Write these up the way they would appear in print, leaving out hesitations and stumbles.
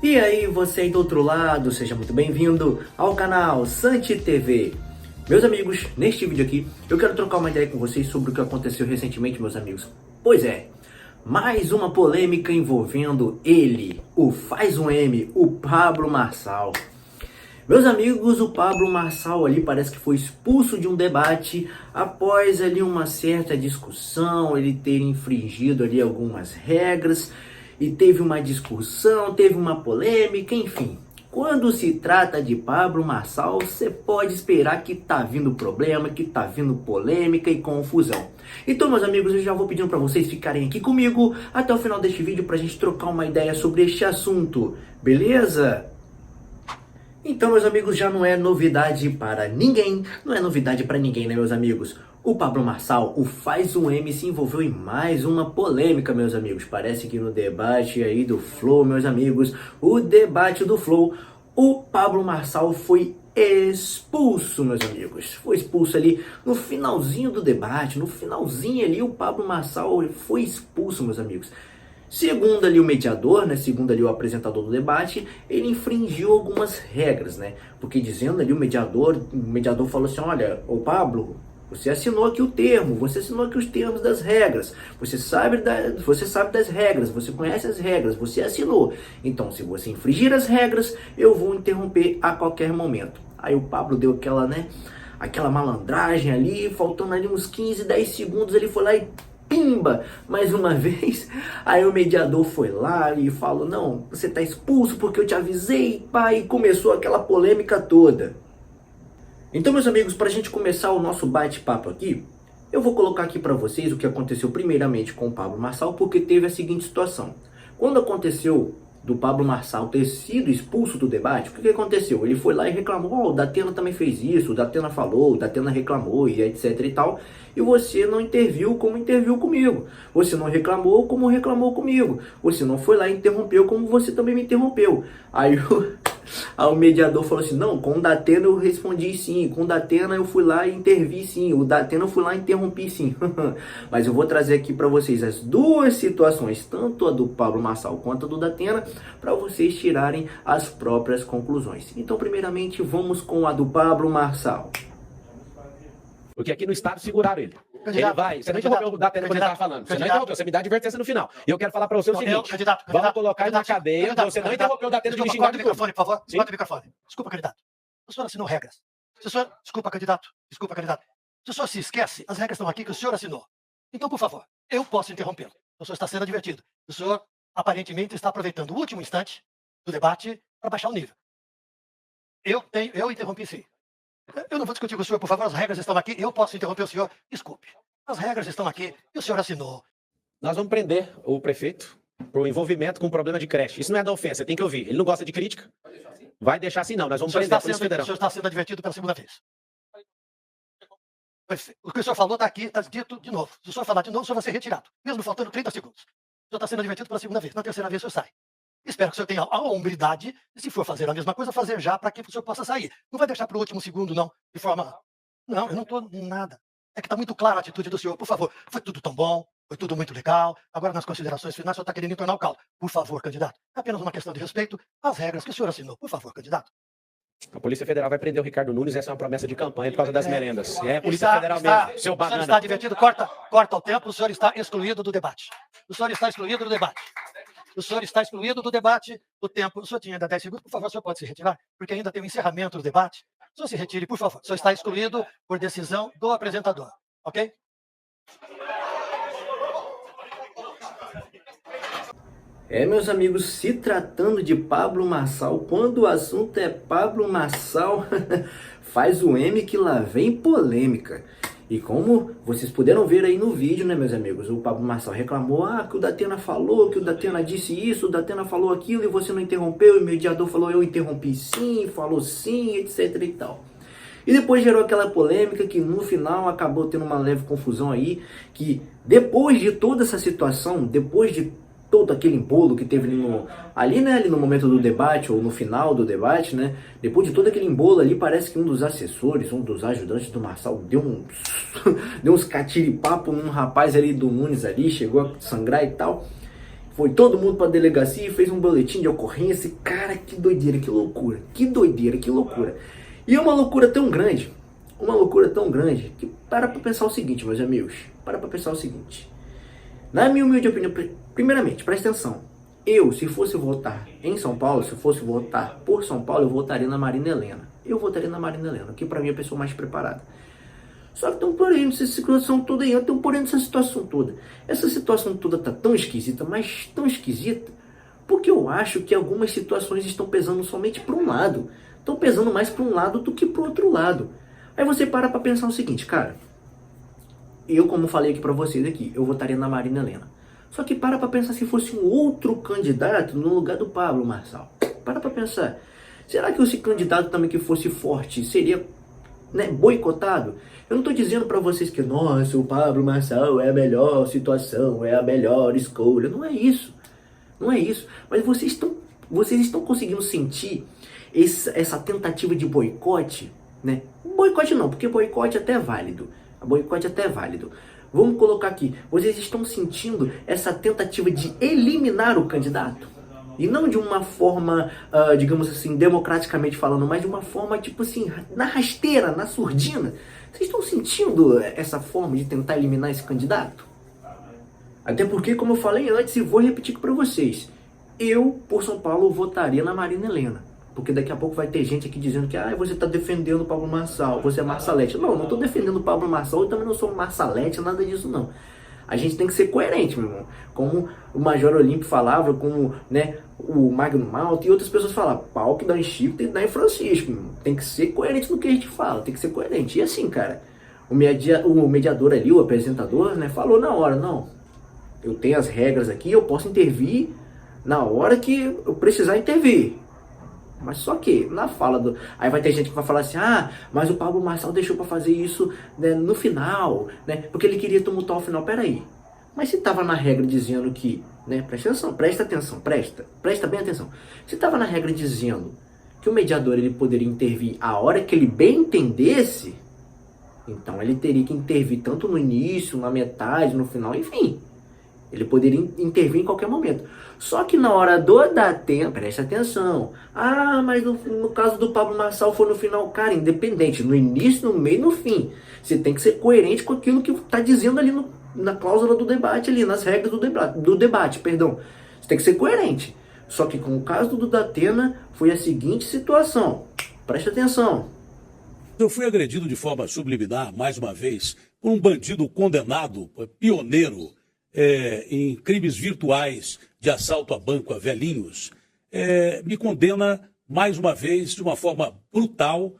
E aí, você aí do outro lado, seja muito bem-vindo ao canal Santi TV. Meus amigos, neste vídeo aqui, eu quero trocar uma ideia com vocês sobre o que aconteceu recentemente, meus amigos. Pois é, mais uma polêmica envolvendo ele, o Faz um M, o Pablo Marçal. Meus amigos, o Pablo Marçal ali parece que foi expulso de um debate após ali uma certa discussão, ele ter infringido ali algumas regras e teve uma discussão, teve uma polêmica, enfim. Quando se trata de Pablo Marçal, você pode esperar que tá vindo problema, que tá vindo polêmica e confusão. Então, meus amigos, eu já vou pedindo para vocês ficarem aqui comigo até o final deste vídeo pra gente trocar uma ideia sobre este assunto, beleza? Então, meus amigos, já não é novidade para ninguém, não é novidade para ninguém, né, meus amigos? O Pablo Marçal, o Faz um M, se envolveu em mais uma polêmica, meus amigos. Parece que no debate aí do Flow, meus amigos, o debate do Flow, o Pablo Marçal foi expulso, meus amigos. Foi expulso ali no finalzinho do debate, no finalzinho ali, o Pablo Marçal foi expulso, meus amigos. Segundo ali o mediador, né, segundo ali o apresentador do debate, ele infringiu algumas regras, né? Porque dizendo ali o mediador falou assim: olha, ô Pablo, você assinou aqui o termo, você assinou aqui os termos das regras, você sabe das regras, você conhece as regras, você assinou. Então, se você infringir as regras, eu vou interromper a qualquer momento. Aí o Pablo deu aquela malandragem ali, faltando ali uns 15, 10 segundos, ele foi lá e pimba, mais uma vez. Aí o mediador foi lá e falou: não, você tá expulso porque eu te avisei, pai. E começou aquela polêmica toda. Então, meus amigos, para a gente começar o nosso bate-papo aqui, eu vou colocar aqui para vocês o que aconteceu primeiramente com o Pablo Marçal, porque teve a seguinte situação. Quando aconteceu do Pablo Marçal ter sido expulso do debate, o que aconteceu? Ele foi lá e reclamou: oh, o Datena também fez isso, o Datena falou, o Datena reclamou e etc e tal, e você não interviu como interviu comigo, você não reclamou como reclamou comigo, você não foi lá e interrompeu como você também me interrompeu. Aí o mediador falou assim: não, com o Datena eu respondi sim, com o Datena eu fui lá e intervi sim, o Datena eu fui lá e interrompi sim. Mas eu vou trazer aqui para vocês as duas situações, tanto a do Pablo Marçal quanto a do Datena, para vocês tirarem as próprias conclusões. Então, primeiramente, vamos com a do Pablo Marçal. Porque aqui no estado seguraram ele. Ele vai, você não interrompeu o Datena quando ele estava falando. Você não interrompeu, você me dá advertência no final. E eu quero falar para você o seguinte: vamos colocar ele na cadeia, você não interrompeu o Datena de me xingar de tudo. Microfone, por favor. Corta o microfone. Desculpa, candidato. O senhor assinou regras. Se o senhor... Desculpa, candidato. Desculpa, candidato. Se o senhor se esquece, as regras estão aqui que o senhor assinou. Então, por favor, eu posso interrompê-lo. O senhor está sendo advertido. O senhor, aparentemente, está aproveitando o último instante do debate para baixar o nível. Eu interrompi sim. Eu não vou discutir com o senhor, por favor, as regras estão aqui, eu posso interromper o senhor. Desculpe. As regras estão aqui e o senhor assinou. Nós vamos prender o prefeito por envolvimento com um problema de creche. Isso não é da ofensa, tem que ouvir. Ele não gosta de crítica. Vai deixar assim não, nós vamos prender a Polícia Federal. O senhor está sendo advertido pela segunda vez. O que o senhor falou está aqui, está dito de novo. Se o senhor falar de novo, o senhor vai ser retirado, mesmo faltando 30 segundos. O senhor está sendo advertido pela segunda vez. Na terceira vez, o senhor sai. Espero que o senhor tenha a hombridade, se for fazer a mesma coisa, fazer já para que o senhor possa sair. Não vai deixar para o último segundo, não, de forma... Não, eu não estou nada. É que está muito clara a atitude do senhor. Por favor, foi tudo tão bom, foi tudo muito legal. Agora, nas considerações finais, o senhor está querendo entornar o caldo. Por favor, candidato. É apenas uma questão de respeito às regras que o senhor assinou. Por favor, candidato. A Polícia Federal vai prender o Ricardo Nunes, essa é uma promessa de campanha por causa das merendas. É a Polícia Federal mesmo, seu banana. O senhor está advertido, corta o tempo, o senhor está excluído do debate. O senhor está excluído do debate. O senhor está excluído do debate, o tempo. O senhor tinha ainda 10 segundos, por favor, o senhor pode se retirar, porque ainda tem o encerramento do debate. O senhor se retire, por favor. O senhor está excluído por decisão do apresentador, ok? Meus amigos, se tratando de Pablo Marçal, quando o assunto é Pablo Marçal, faz o M que lá vem polêmica. E como vocês puderam ver aí no vídeo, né, meus amigos, o Pablo Marçal reclamou: que o Datena falou, que o Datena disse isso, o Datena falou aquilo e você não interrompeu, e o mediador falou: eu interrompi sim, falou sim, etc e tal. E depois gerou aquela polêmica que no final acabou tendo uma leve confusão aí, que depois de toda essa situação, depois de todo aquele embolo que teve ali no momento do debate, ou no final do debate, né? Depois de todo aquele embolo ali, parece que um dos assessores, um dos ajudantes do Marçal deu uns catiripapo num rapaz ali do Nunes ali, chegou a sangrar e tal. Foi todo mundo pra delegacia e fez um boletim de ocorrência. Cara, que doideira, que loucura. Que doideira, que loucura. E é uma loucura tão grande, que para pra pensar o seguinte, meus amigos. Para pra pensar o seguinte. Na minha humilde opinião, primeiramente, presta atenção. Eu, se fosse votar em São Paulo, se fosse votar por São Paulo, eu votaria na Marina Helena. Eu votaria na Marina Helena, que pra mim é a pessoa mais preparada. Só que tem um porém nessa situação toda aí, tem um porém nessa situação toda. Essa situação toda tá tão esquisita, mas tão esquisita, porque eu acho que algumas situações estão pesando somente para um lado. Estão pesando mais para um lado do que para o outro lado. Aí você para pensar o seguinte, cara. Eu, como falei aqui para vocês aqui, eu votaria na Marina Helena. Só que para pensar se fosse um outro candidato no lugar do Pablo Marçal. Para pensar. Será que esse candidato também que fosse forte seria, né, boicotado? Eu não estou dizendo para vocês que, nossa, o Pablo Marçal é a melhor situação, é a melhor escolha. Não é isso. Não é isso. Mas vocês estão conseguindo sentir essa tentativa de boicote, né? Boicote não, porque boicote até é válido. Boicote até é válido. Vamos colocar aqui. Vocês estão sentindo essa tentativa de eliminar o candidato? E não de uma forma, digamos assim, democraticamente falando, mas de uma forma, tipo assim, na rasteira, na surdina. Vocês estão sentindo essa forma de tentar eliminar esse candidato? Até porque, como eu falei antes, e vou repetir para vocês, eu, por São Paulo, votaria na Marina Helena. Porque daqui a pouco vai ter gente aqui dizendo que você está defendendo o Pablo Marçal, você é Marsalete. Não estou defendendo o Pablo Marçal, eu também não sou Marsalete, nada disso não. A gente tem que ser coerente, meu irmão. Como o Major Olímpio falava, como, né, o Magno Malta e outras pessoas falavam, pau que dá em Chico tem que dar em Francisco. Meu irmão. Tem que ser coerente no que a gente fala, tem que ser coerente. E assim, cara, o mediador ali, o apresentador, né, falou na hora, não, eu tenho as regras aqui, eu posso intervir na hora que eu precisar intervir. Mas só que, na fala do... Aí vai ter gente que vai falar assim, mas o Pablo Marçal deixou para fazer isso, né, no final, né, porque ele queria tumultuar o final. Peraí, mas se tava na regra dizendo que, né, presta atenção, presta bem atenção. Se tava na regra dizendo que o mediador ele poderia intervir a hora que ele bem entendesse, então ele teria que intervir tanto no início, na metade, no final, enfim. Ele poderia intervir em qualquer momento. Só que na hora do Datena, preste atenção. Mas no caso do Pablo Marçal foi no final. Cara, independente, no início, no meio e no fim. Você tem que ser coerente com aquilo que está dizendo ali na cláusula do debate, ali, nas regras do debate, perdão. Você tem que ser coerente. Só que com o caso do Datena, foi a seguinte situação. Preste atenção. Eu fui agredido de forma subliminar, mais uma vez, por um bandido condenado, pioneiro, em crimes virtuais de assalto a banco a velhinhos, me condena mais uma vez de uma forma brutal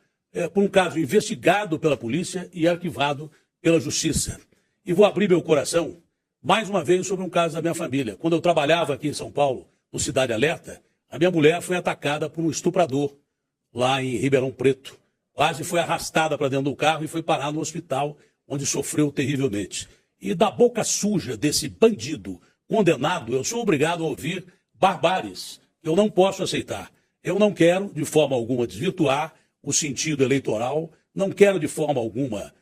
por um caso investigado pela polícia e arquivado pela justiça. E vou abrir meu coração mais uma vez sobre um caso da minha família. Quando eu trabalhava aqui em São Paulo, no Cidade Alerta, a minha mulher foi atacada por um estuprador lá em Ribeirão Preto. Quase foi arrastada para dentro do carro e foi parar no hospital, onde sofreu terrivelmente. E da boca suja desse bandido condenado, eu sou obrigado a ouvir barbáries. Eu não posso aceitar. Eu não quero, de forma alguma, desvirtuar o sentido eleitoral. Não quero, de forma alguma,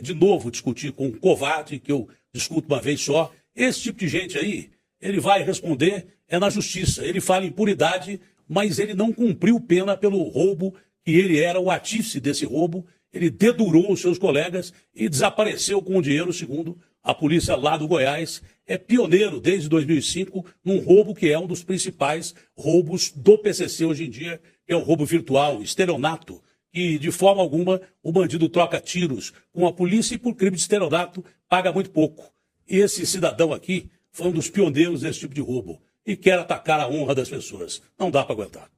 de novo, discutir com um covarde, que eu discuto uma vez só. Esse tipo de gente aí, ele vai responder na justiça. Ele fala impunidade, mas ele não cumpriu pena pelo roubo, que ele era o artífice desse roubo. Ele dedurou os seus colegas e desapareceu com o dinheiro, segundo a polícia lá do Goiás. É pioneiro desde 2005 num roubo que é um dos principais roubos do PCC hoje em dia, que é o roubo virtual, estelionato, e de forma alguma o bandido troca tiros com a polícia e por crime de estelionato paga muito pouco. E esse cidadão aqui foi um dos pioneiros desse tipo de roubo e quer atacar a honra das pessoas. Não dá para aguentar.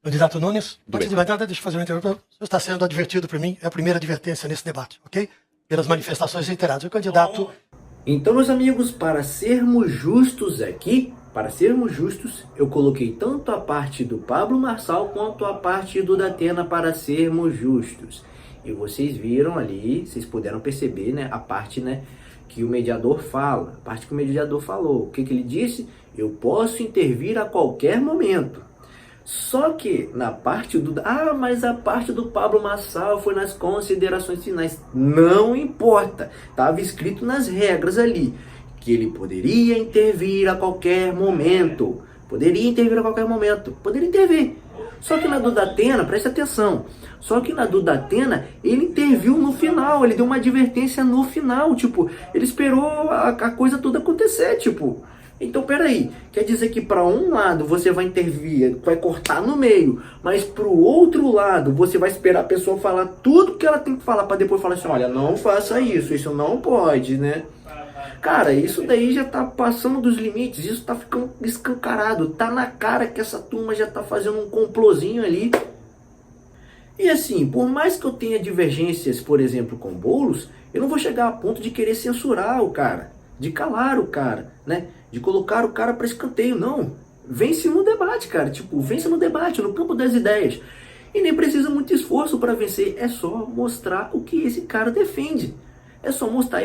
Candidato Nunes, antes de mais nada, deixa eu fazer uma interrupção. Você está sendo advertido por mim, é a primeira advertência nesse debate, ok? Pelas manifestações reiteradas. O candidato... Então, meus amigos, para sermos justos aqui, eu coloquei tanto a parte do Pablo Marçal quanto a parte do Datena para sermos justos. E vocês viram ali, vocês puderam perceber, né, a parte, né, que o mediador fala, a parte que o mediador falou. O que ele disse? Eu posso intervir a qualquer momento. Só que na parte do... mas a parte do Pablo Marçal foi nas considerações finais. Não importa. Estava escrito nas regras ali que ele poderia intervir a qualquer momento. Poderia intervir a qualquer momento. Poderia intervir. Só que na do Datena, presta atenção, só que na do Datena, ele interviu no final, ele deu uma advertência no final, tipo, ele esperou a coisa toda acontecer, tipo. Então, peraí, quer dizer que para um lado você vai intervir, vai cortar no meio, mas para o outro lado você vai esperar a pessoa falar tudo que ela tem que falar para depois falar assim, olha, não faça isso não pode, né? Cara, isso daí já tá passando dos limites, isso tá ficando escancarado, tá na cara que essa turma já tá fazendo um complozinho ali. E assim, por mais que eu tenha divergências, por exemplo, com Boulos, eu não vou chegar a ponto de querer censurar o cara, de calar o cara, né? De colocar o cara para escanteio, não. Vence no debate, cara, tipo, vence no debate, no campo das ideias. E nem precisa muito esforço para vencer, é só mostrar o que esse cara defende. É só mostrar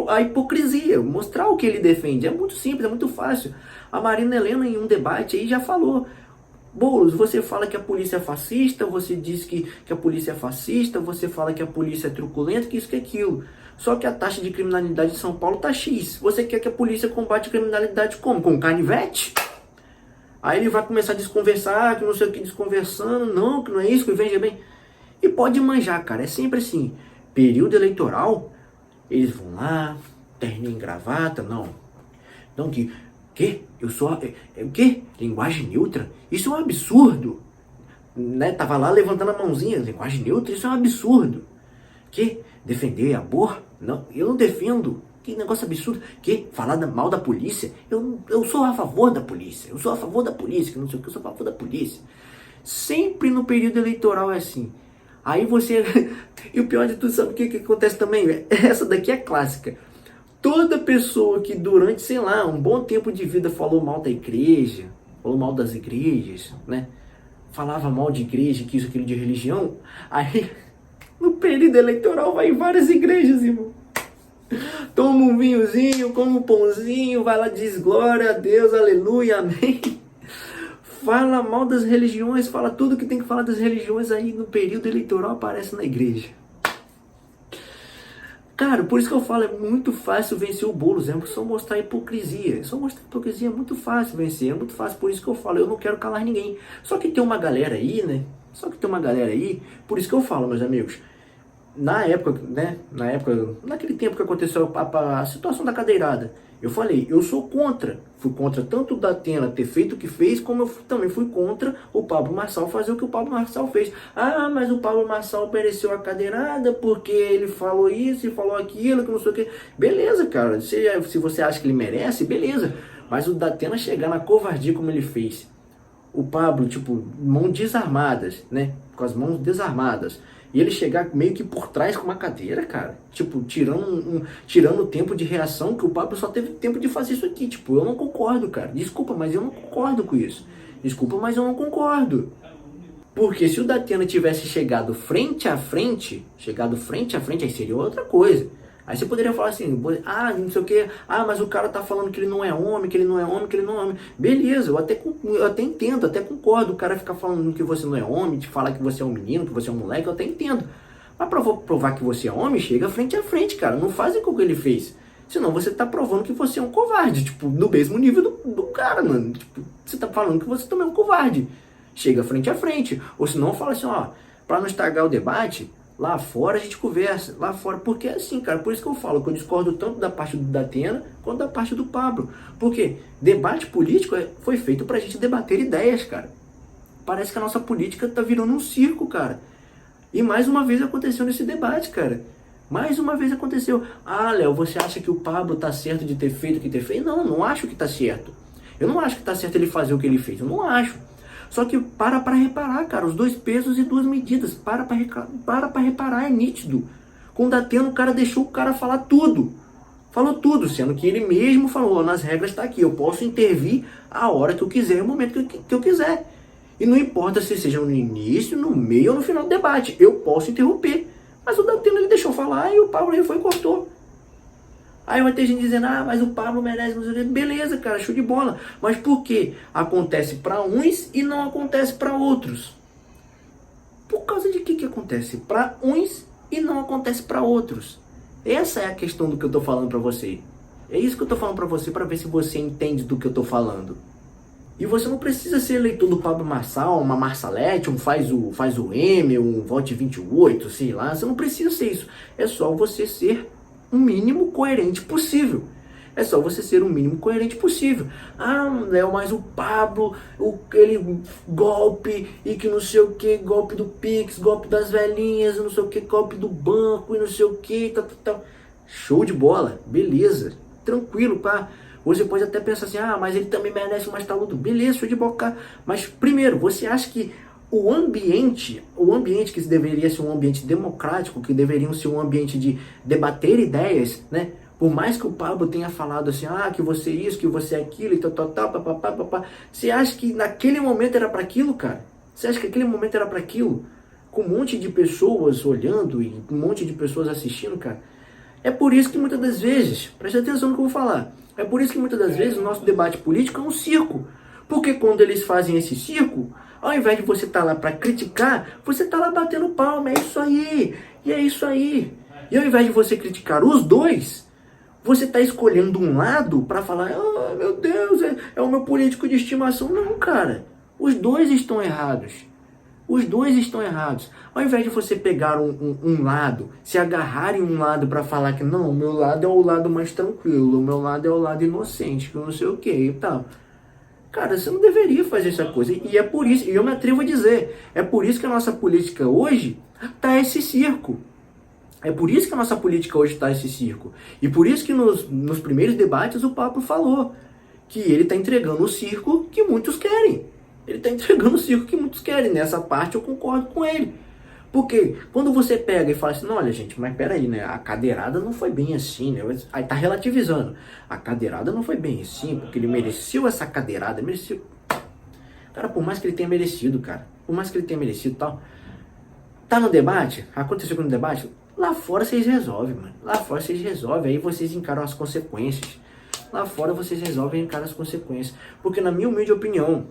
a hipocrisia, mostrar o que ele defende. É muito simples, é muito fácil. A Marina Helena, em um debate aí, já falou. Boulos, você fala que a polícia é fascista, você diz que a polícia é fascista, você fala que a polícia é truculenta, que isso, que aquilo. Só que a taxa de criminalidade em São Paulo tá X. Você quer que a polícia combate a criminalidade como? Com canivete? Aí ele vai começar a desconversar, que não sei o que, desconversando. Não, que não é isso, que veja bem. E pode manjar, cara, é sempre assim. Período eleitoral, eles vão lá, terninho e gravata, não. Não, que? Eu sou... o quê? Linguagem neutra? Isso é um absurdo. Né? Tava lá levantando a mãozinha. Linguagem neutra? Isso é um absurdo. Que? Defender aborto? Não, eu não defendo. Que negócio absurdo. Que? Falar mal da polícia? Eu sou a favor da polícia. Eu sou a favor da polícia. Que não sei o que, eu sou a favor da polícia. Sempre no período eleitoral é assim. Aí você... E o pior de tudo, sabe o que acontece também? Essa daqui é clássica. Toda pessoa que durante, sei lá, um bom tempo de vida falou mal da igreja, falou mal das igrejas, né? Falava mal de igreja, que isso, aquilo de religião. Aí, no período eleitoral, vai em várias igrejas, irmão. Toma um vinhozinho, come um pãozinho, vai lá, diz glória a Deus, aleluia, amém. Fala mal das religiões, fala tudo que tem que falar das religiões, aí no período eleitoral aparece na igreja. Cara, por isso que eu falo, é muito fácil vencer o Boulos, é só mostrar hipocrisia. Só mostrar hipocrisia é muito fácil vencer, é muito fácil, por isso que eu falo, eu não quero calar ninguém. Só que tem uma galera aí, né? Por isso que eu falo, meus amigos, na época, né? Naquele tempo que aconteceu a situação da cadeirada, eu falei, eu sou contra. Fui contra tanto o Datena ter feito o que fez, como eu também fui contra o Pablo Marçal fazer o que o Pablo Marçal fez. Ah, mas o Pablo Marçal mereceu a cadeirada porque ele falou isso e falou aquilo, que não sei o que. Beleza, cara, se você acha que ele merece, beleza. Mas o Datena chegar na covardia como ele fez, o Pablo, tipo, mãos desarmadas, né? Com as mãos desarmadas. E ele chegar meio que por trás com uma cadeira, cara. Tipo, tirando o tempo de reação, que o Pablo só teve tempo de fazer isso aqui. Tipo, eu não concordo, cara. Desculpa, mas eu não concordo com isso. Desculpa, mas eu não concordo. Porque se o Datena tivesse chegado frente a frente, aí seria outra coisa. Aí você poderia falar assim, não sei o que, mas o cara tá falando que ele não é homem, que ele não é homem, que ele não é homem. Beleza, eu até entendo, até concordo. O cara ficar falando que você não é homem, de falar que você é um menino, que você é um moleque, eu até entendo. Mas pra provar que você é homem, chega frente a frente, cara. Não faz o que ele fez. Senão você tá provando que você é um covarde, tipo, no mesmo nível do cara, mano. Tipo, você tá falando que você também é um covarde. Chega frente a frente. Ou senão fala assim, pra não estragar o debate... Lá fora a gente conversa, lá fora, porque é assim, cara, por isso que eu falo que eu discordo tanto da parte do Datena quanto da parte do Pablo. Porque debate político foi feito pra gente debater ideias, cara. Parece que a nossa política tá virando um circo, cara. E mais uma vez aconteceu nesse debate, cara. Mais uma vez aconteceu. Léo, você acha que o Pablo tá certo de ter feito o que ter feito? Não acho que tá certo. Eu não acho que tá certo ele fazer o que ele fez, eu não acho. Só que para reparar, cara, os 2 pesos e 2 medidas. Para reparar, é nítido. Com o Datena, o cara deixou o cara falar tudo. Falou tudo, sendo que ele mesmo falou, nas regras está aqui, eu posso intervir a hora que eu quiser, no momento que eu quiser. E não importa se seja no início, no meio ou no final do debate, eu posso interromper. Mas o Datena ele deixou falar e o Pablo ele foi e cortou. Aí vai ter gente dizendo, mas o Pablo merece, beleza, cara, show de bola. Mas por que acontece para uns e não acontece para outros? Por causa de que acontece para uns e não acontece para outros? Essa é a questão do que eu tô falando para você. É isso que eu tô falando pra você, pra ver se você entende do que eu tô falando. E você não precisa ser eleitor do Pablo Marçal, uma Marsalete, um faz o M, um vote 28, sei lá. Você não precisa ser isso. É só você ser o mínimo coerente possível. É só você ser o mínimo coerente possível. Ah, Léo, mas o Pablo, aquele golpe, e que não sei o que, golpe do Pix, golpe das velhinhas, não sei o que, golpe do banco, e não sei o que, tal. Show de bola, beleza, tranquilo, pá. Você pode até pensar assim, ah, mas ele também merece mais taludo. Beleza, show de bola, cara. Mas primeiro, você acha que o ambiente que deveria ser um ambiente democrático, que deveria ser um ambiente de debater ideias, né? Por mais que o Pablo tenha falado assim, ah, que você é isso, que você é aquilo, e tal, papapá. Você acha que naquele momento era para aquilo, cara? Você acha que aquele momento era para aquilo? Com um monte de pessoas olhando e um monte de pessoas assistindo, cara. É por isso que muitas das vezes, preste atenção no que eu vou falar, é por isso que muitas das vezes o nosso debate político é um circo. Porque quando eles fazem esse circo, ao invés de você estar lá para criticar, você está lá batendo palma, é isso aí, e é isso aí. E ao invés de você criticar os dois, você está escolhendo um lado para falar, oh, meu Deus, é o meu político de estimação. Não, cara, os dois estão errados. Os dois estão errados. Ao invés de você pegar um lado, se agarrar em um lado para falar que não, o meu lado é o lado mais tranquilo, o meu lado é o lado inocente, que eu não sei o que e tal. Cara, você não deveria fazer essa coisa. E é por isso, e eu me atrevo a dizer, é por isso que a nossa política hoje tá esse circo. É por isso que a nossa política hoje está esse circo. E por isso que nos primeiros debates o Pablo falou que ele está entregando o circo que muitos querem. Ele está entregando o circo que muitos querem. Nessa parte eu concordo com ele. Porque quando você pega e fala assim, não, olha gente, mas peraí, né? A cadeirada não foi bem assim, né? Aí tá relativizando. A cadeirada não foi bem assim, porque ele mereceu essa cadeirada, mereceu. Cara, por mais que ele tenha merecido, cara. Por mais que ele tenha merecido e tal. Tá no debate, aconteceu no debate, lá fora vocês resolvem, mano. Lá fora vocês resolvem, aí vocês encaram as consequências. Lá fora vocês resolvem e encaram as consequências. Porque na minha humilde opinião,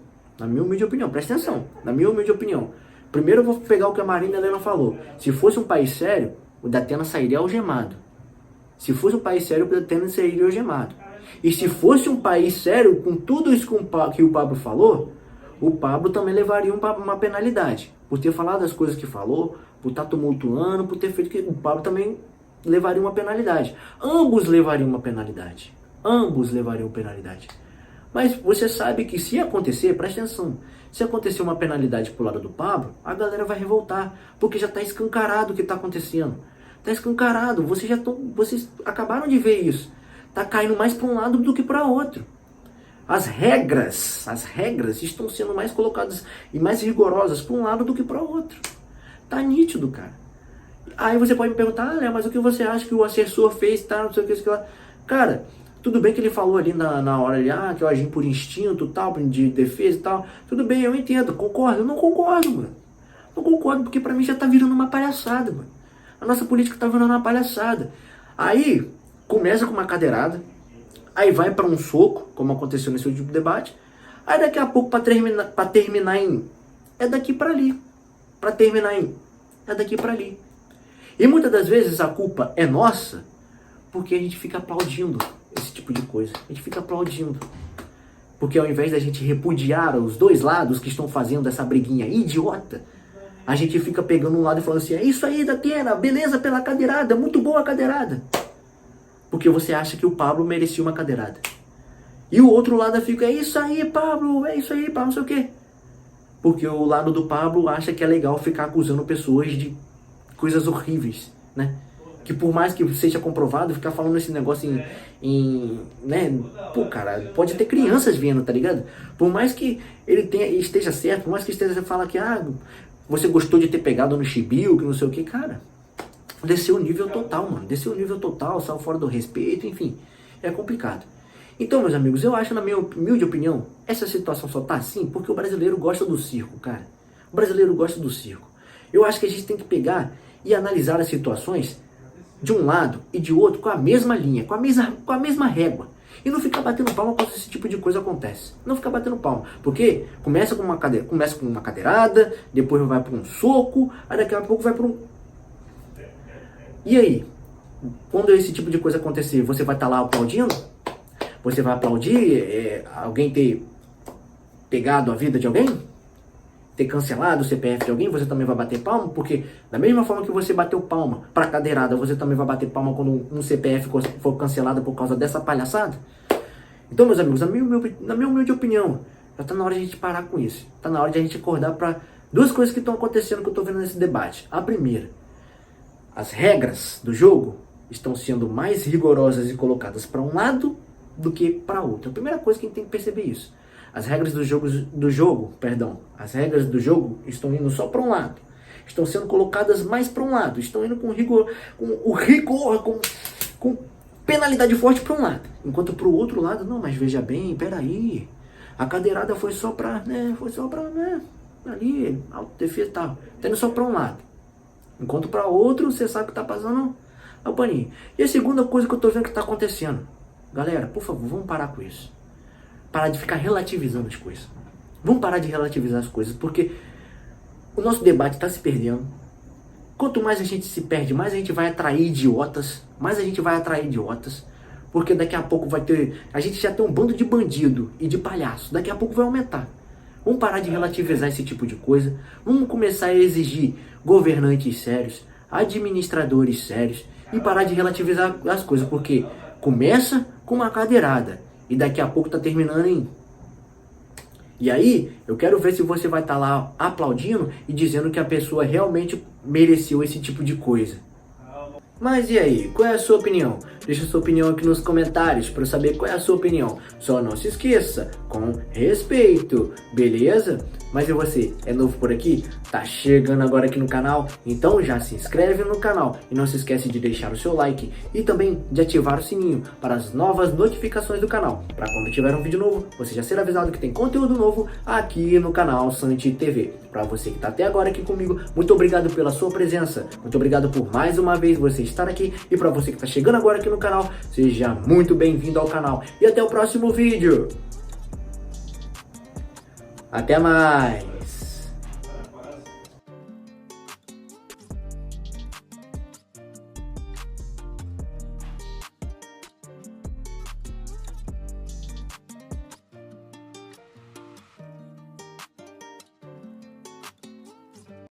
presta atenção, na minha humilde opinião, primeiro eu vou pegar o que a Marina Helena falou. Se fosse um país sério, o Datena sairia algemado. Se fosse um país sério, o Datena sairia algemado. E se fosse um país sério, com tudo isso que o Pablo falou, o Pablo também levaria uma penalidade. Por ter falado as coisas que falou, por estar tumultuando, por ter feito que o Pablo também levaria uma penalidade. Ambos levariam uma penalidade. Ambos levariam penalidade. Mas você sabe que se acontecer, presta atenção, se acontecer uma penalidade pro lado do Pablo, a galera vai revoltar, porque já está escancarado o que está acontecendo. Está escancarado, vocês acabaram de ver isso. Está caindo mais para um lado do que para outro. As regras estão sendo mais colocadas e mais rigorosas para um lado do que para outro. Tá nítido, cara. Aí você pode me perguntar, ah, Léo, mas o que você acha que o assessor fez, tá, não sei o que, lá. Cara, tudo bem que ele falou ali na hora ali, que eu agi por instinto, tal, de defesa e tal. Tudo bem, eu entendo, concordo. Eu não concordo, mano. Não concordo, porque pra mim já tá virando uma palhaçada, mano. A nossa política tá virando uma palhaçada. Aí, começa com uma cadeirada, aí vai pra um soco, como aconteceu nesse último debate. Aí daqui a pouco, pra terminar em... é daqui pra ali. Pra terminar em... é daqui pra ali. E muitas das vezes a culpa é nossa, porque a gente fica aplaudindo esse tipo de coisa. A gente fica aplaudindo. Porque ao invés da gente repudiar os dois lados que estão fazendo essa briguinha idiota, a gente fica pegando um lado e falando assim, é isso aí, Datena, beleza pela cadeirada, muito boa a cadeirada. Porque você acha que o Pablo merecia uma cadeirada. E o outro lado fica, é isso aí, Pablo, não sei o quê. Porque o lado do Pablo acha que é legal ficar acusando pessoas de coisas horríveis, né? Que por mais que seja comprovado, ficar falando esse negócio né? Pô, cara, pode ter crianças vendo, tá ligado? Por mais que ele esteja certo, por mais que esteja falando que, você gostou de ter pegado no chibio, que não sei o que, cara. Desceu o nível total, mano. Desceu o nível total, saiu fora do respeito, enfim. É complicado. Então, meus amigos, eu acho, na minha humilde opinião, essa situação só tá assim porque o brasileiro gosta do circo, cara. O brasileiro gosta do circo. Eu acho que a gente tem que pegar e analisar as situações de um lado e de outro com a mesma linha, com a mesma régua. E não ficar batendo palma quando esse tipo de coisa acontece. Não ficar batendo palma. Porque começa com uma cadeirada, depois vai para um soco, aí daqui a pouco vai para um... E aí? quando esse tipo de coisa acontecer, você vai estar lá aplaudindo? Você vai aplaudir alguém ter pegado a vida de alguém? Ter cancelado o CPF de alguém? Você também vai bater palma? Porque da mesma forma que você bateu palma pra cadeirada, você também vai bater palma quando um CPF for cancelado por causa dessa palhaçada? Então, meus amigos, na minha humilde opinião, já tá na hora de a gente parar com isso. Tá na hora de a gente acordar para duas coisas que estão acontecendo que eu tô vendo nesse debate. A primeira, as regras do jogo estão sendo mais rigorosas e colocadas para um lado do que para outro. A primeira coisa que a gente tem que perceber isso. As regras do jogo estão indo só para um lado. Estão sendo colocadas mais para um lado. Estão indo com rigor, com penalidade forte para um lado. Enquanto para o outro lado, não, mas veja bem, peraí. A cadeirada foi só para, ali, autodefesa e tal. Tá indo só para um lado. Enquanto para outro, você sabe que tá passando o paninho. E a segunda coisa que eu tô vendo que tá acontecendo. Galera, por favor, vamos parar com isso. Parar de ficar relativizando as coisas. Vamos parar de relativizar as coisas, porque o nosso debate está se perdendo. Quanto mais a gente se perde, mais a gente vai atrair idiotas. Porque daqui a pouco vai ter... A gente já tem um bando de bandido e de palhaço. Daqui a pouco vai aumentar. Vamos parar de relativizar esse tipo de coisa. Vamos começar a exigir governantes sérios, administradores sérios, e parar de relativizar as coisas, porque começa com uma cadeirada e daqui a pouco tá terminando em... E aí, eu quero ver se você vai estar lá aplaudindo e dizendo que a pessoa realmente mereceu esse tipo de coisa. Mas e aí, qual é a sua opinião? Deixa a sua opinião aqui nos comentários para eu saber qual é a sua opinião. Só não se esqueça, com respeito, beleza? Mas e você, é novo por aqui? Tá chegando agora aqui no canal? Então já se inscreve no canal e não se esquece de deixar o seu like e também de ativar o sininho para as novas notificações do canal. Para quando tiver um vídeo novo, você já ser avisado que tem conteúdo novo aqui no canal Santi TV. Para você que tá até agora aqui comigo, muito obrigado pela sua presença. Muito obrigado por mais uma vez você estar aqui. E para você que tá chegando agora aqui no canal, seja muito bem-vindo ao canal. E até o próximo vídeo. Até mais!